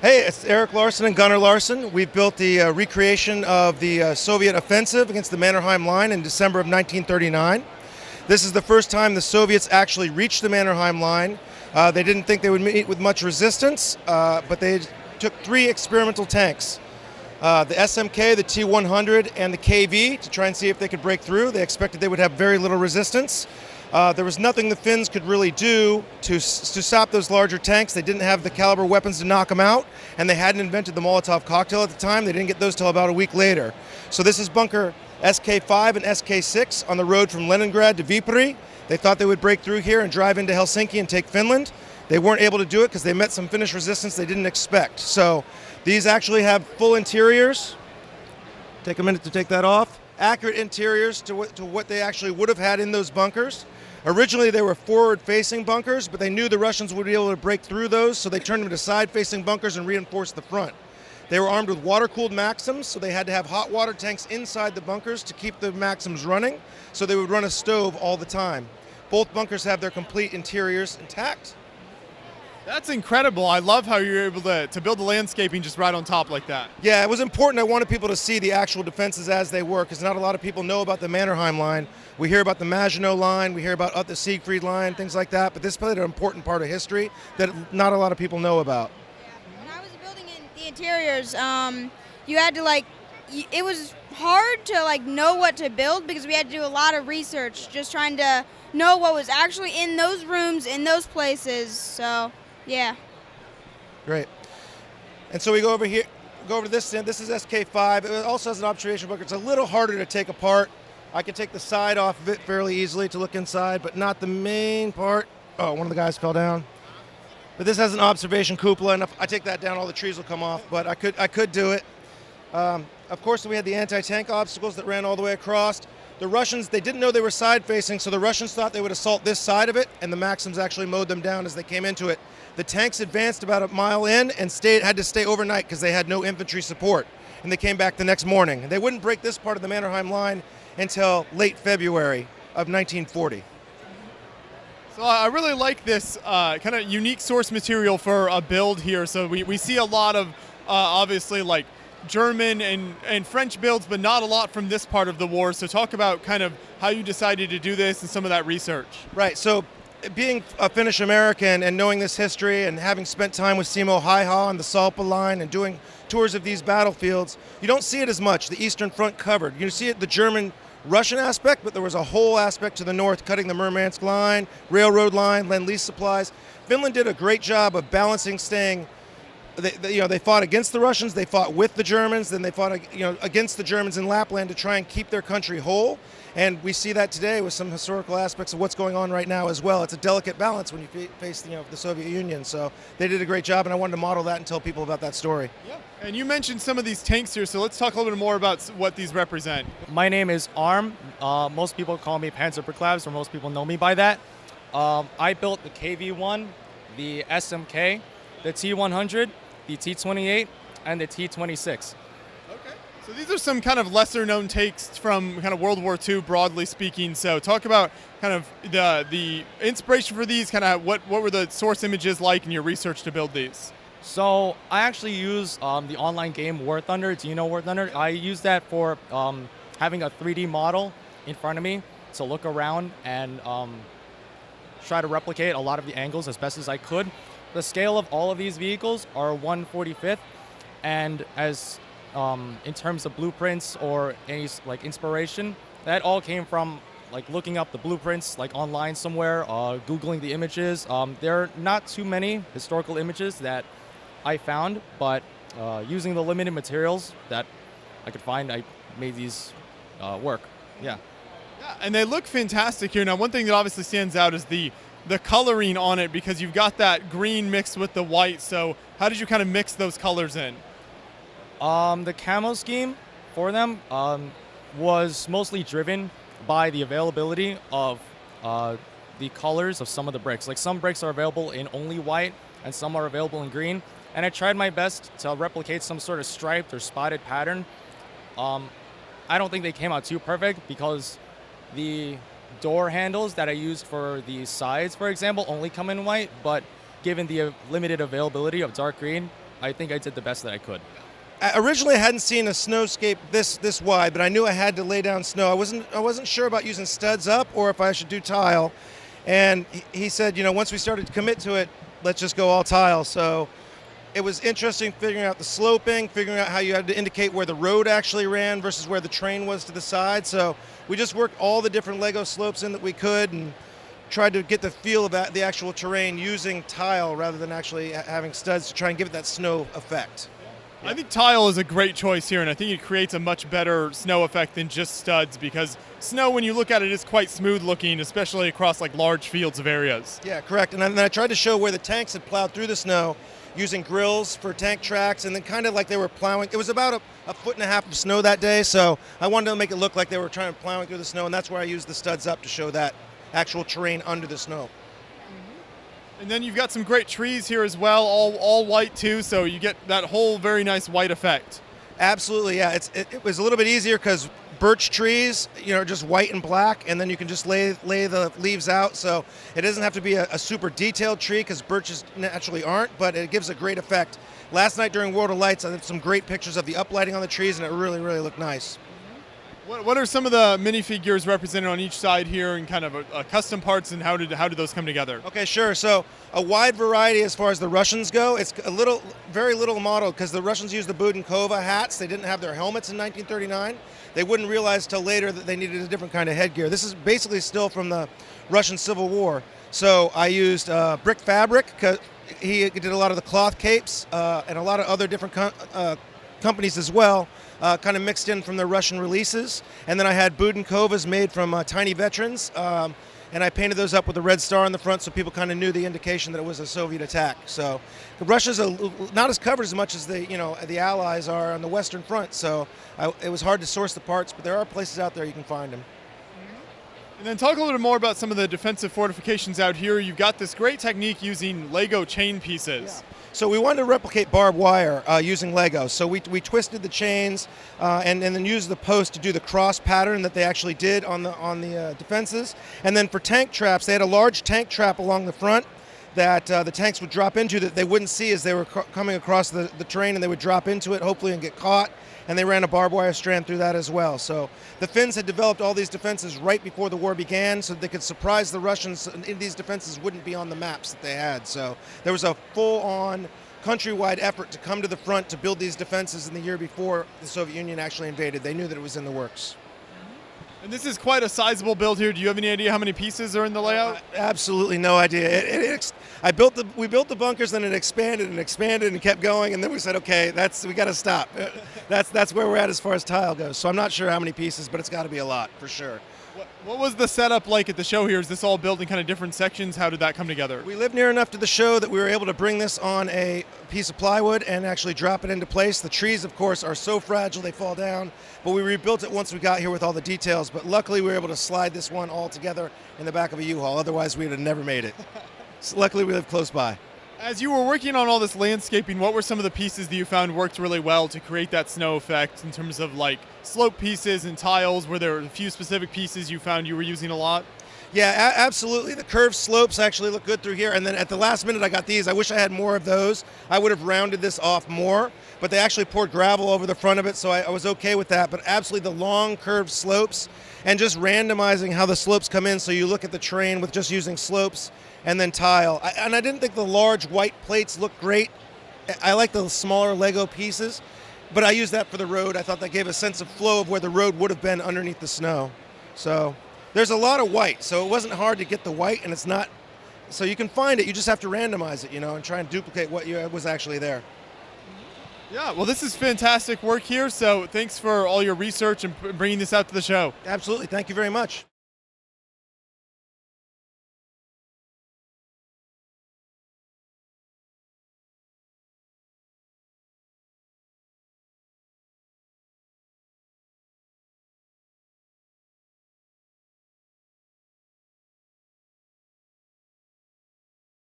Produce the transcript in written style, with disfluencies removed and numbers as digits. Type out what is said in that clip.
Hey, it's Erik Larson and Gunnar Larson. We've built the recreation of the Soviet offensive against the Mannerheim Line in December of 1939. This is the first time the Soviets actually reached the Mannerheim Line. They didn't think they would meet with much resistance, but they took 3 experimental tanks. The SMK, the T-100, and the KV to try and see if they could break through. They expected they would have very little resistance. There was nothing the Finns could really do to stop those larger tanks. They didn't have the caliber weapons to knock them out, and they hadn't invented the Molotov cocktail at the time. They didn't get those till about a week later. So this is bunker SK5 and SK6 on the road from Leningrad to Viipuri. They thought they would break through here and drive into Helsinki and take Finland. They weren't able to do it because they met some Finnish resistance they didn't expect. So these actually have full interiors. Take a minute to take that off. Accurate interiors to what they actually would have had in those bunkers. Originally, they were forward-facing bunkers, but they knew the Russians would be able to break through those, so they turned them to side-facing bunkers and reinforced the front. They were armed with water-cooled Maxims, so they had to have hot water tanks inside the bunkers to keep the Maxims running, so they would run a stove all the time. Both bunkers have their complete interiors intact. That's incredible. I love how you're able to build the landscaping just right on top like that. Yeah, it was important. I wanted people to see the actual defenses as they were, because not a lot of people know about the Mannerheim Line. We hear about the Maginot Line, we hear about the Siegfried Line, things like that, but this played an important part of history that not a lot of people know about. When I was building in the interiors, you had to it was hard to know what to build because we had to do a lot of research, just trying to know what was actually in those rooms, in those places, so yeah. Great. And so we go over here, go over to this end. This is SK5. It also has an observation bunker. It's a little harder to take apart. I can take the side off of it fairly easily to look inside, but not the main part. Oh, one of the guys fell down. But this has an observation cupola, and if I take that down, all the trees will come off, but I could do it. Of course, we had the anti-tank obstacles that ran all the way across. The Russians, they didn't know they were side-facing, so the Russians thought they would assault this side of it, and the Maxims actually mowed them down as they came into it. The tanks advanced about a mile in and had to stay overnight because they had no infantry support, and they came back the next morning. They wouldn't break this part of the Mannerheim Line until late February of 1940. So I really like this kind of unique source material for a build here. So we see a lot of, obviously, German and French builds, but not a lot from this part of the war. So talk about kind of how you decided to do this and some of that research. Right, so being a Finnish American and knowing this history and having spent time with Simo Haiha on the Salpa line and doing tours of these battlefields, you don't see it as much, the Eastern Front covered. You see it, the German-Russian aspect, but there was a whole aspect to the north, cutting the Murmansk line, railroad line, Lend-Lease supplies. Finland did a great job of balancing, staying. They fought against the Russians, they fought with the Germans, then they fought against the Germans in Lapland to try and keep their country whole. And we see that today with some historical aspects of what's going on right now as well. It's a delicate balance when you face the Soviet Union. So they did a great job, and I wanted to model that and tell people about that story. Yeah. And you mentioned some of these tanks here, so let's talk a little bit more about what these represent. My name is Arm. Most people call me Panzer Bricklabs, or most people know me by that. I built the KV-1, the SMK, the T-100, the T-28, and the T-26. Okay. So these are some kind of lesser known takes from kind of World War II, broadly speaking. So talk about kind of the inspiration for these, kind of what were the source images like in your research to build these? So I actually use the online game War Thunder. Do you know War Thunder? I use that for having a 3D model in front of me to look around and try to replicate a lot of the angles as best as I could. The scale of all of these vehicles are 1/45th, and as in terms of blueprints or any inspiration, that all came from looking up the blueprints online somewhere, Googling the images. There are not too many historical images that I found, but using the limited materials that I could find, I made these work. Yeah. Yeah, and they look fantastic here. Now, one thing that obviously stands out is the coloring on it, because you've got that green mixed with the white. So how did you kind of mix those colors in? The camo scheme for them was mostly driven by the availability of the colors of some of the bricks. Some bricks are available in only white and some are available in green. And I tried my best to replicate some sort of striped or spotted pattern. I don't think they came out too perfect because the door handles that I used for the sides, for example, only come in white, but given the limited availability of dark green, I think I did the best that I could. Originally, I hadn't seen a snowscape this wide, but I knew I had to lay down snow. I wasn't sure about using studs up or if I should do tile. And he said, once we started to commit to it, let's just go all tile. So it was interesting figuring out the sloping, figuring out how you had to indicate where the road actually ran versus where the train was to the side. So we just worked all the different Lego slopes in that we could and tried to get the feel of the actual terrain using tile rather than actually having studs to try and give it that snow effect. I think tile is a great choice here, and I think it creates a much better snow effect than just studs, because snow, when you look at it, is quite smooth looking, especially across like large fields of areas. Yeah, correct. And then I tried to show where the tanks had plowed through the snow using grills for tank tracks, and then kind of like they were plowing. It was about a foot and a half of snow that day, so I wanted to make it look like they were trying to plowing through the snow, and that's where I used the studs up to show that actual terrain under the snow. And then you've got some great trees here as well, all white too, so you get that whole very nice white effect. Absolutely, yeah. It was a little bit easier because birch trees, just white and black, and then you can just lay the leaves out. So it doesn't have to be a super detailed tree because birches naturally aren't, but it gives a great effect. Last night during World of Lights, I had some great pictures of the uplighting on the trees, and it really, really looked nice. What are some of the minifigures represented on each side here, and kind of custom parts, and how did those come together? Okay, sure. So a wide variety as far as the Russians go. It's very little modeled because the Russians used the Budenkova hats. They didn't have their helmets in 1939. They wouldn't realize till later that they needed a different kind of headgear. This is basically still from the Russian Civil War. So I used BrickFair because he did a lot of the cloth capes and a lot of other different companies as well. Kind of mixed in from the Russian releases. And then I had Budenkovas made from Tiny Veterans, and I painted those up with a red star on the front so people kind of knew the indication that it was a Soviet attack. So Russia's not as covered as much as the Allies are on the Western Front, so it was hard to source the parts, but there are places out there you can find them. And then talk a little bit more about some of the defensive fortifications out here. You've got this great technique using Lego chain pieces. Yeah. So we wanted to replicate barbed wire using Lego. So we twisted the chains and then used the post to do the cross pattern that they actually did on the defenses. And then for tank traps, they had a large tank trap along the front that the tanks would drop into that they wouldn't see as they were coming across the terrain, and they would drop into it hopefully and get caught. And they ran a barbed wire strand through that as well. So the Finns had developed all these defenses right before the war began so they could surprise the Russians, and these defenses wouldn't be on the maps that they had. So there was a full-on countrywide effort to come to the front to build these defenses in the year before the Soviet Union actually invaded. They knew that it was in the works. And this is quite a sizable build here. Do you have any idea how many pieces are in the layout? Absolutely no idea. We built the bunkers, and it expanded and expanded and kept going, and then we said, okay, we got to stop. That's where we're at as far as tile goes. So I'm not sure how many pieces, but it's got to be a lot for sure. What was the setup like at the show here? Is this all built in kind of different sections? How did that come together? We lived near enough to the show that we were able to bring this on a piece of plywood and actually drop it into place. The trees, of course, are so fragile they fall down, but we rebuilt it once we got here with all the details. But luckily, we were able to slide this one all together in the back of a U-Haul. Otherwise, we would have never made it. So luckily, we live close by. As you were working on all this landscaping, what were some of the pieces that you found worked really well to create that snow effect in terms of like slope pieces and tiles? Were there a few specific pieces you found you were using a lot? Yeah, absolutely. The curved slopes actually look good through here. And then at the last minute, I got these. I wish I had more of those. I would have rounded this off more, but they actually poured gravel over the front of it, so I was okay with that. But absolutely the long curved slopes and just randomizing how the slopes come in so you look at the terrain with just using slopes and then tile. I didn't think the large white plates looked great. I like the smaller Lego pieces, but I used that for the road. I thought that gave a sense of flow of where the road would have been underneath the snow. So there's a lot of white, so it wasn't hard to get the white, and it's not, so you can find it, you just have to randomize it, and try and duplicate what was actually there. Yeah, well, this is fantastic work here, so thanks for all your research and bringing this out to the show. Absolutely, thank you very much.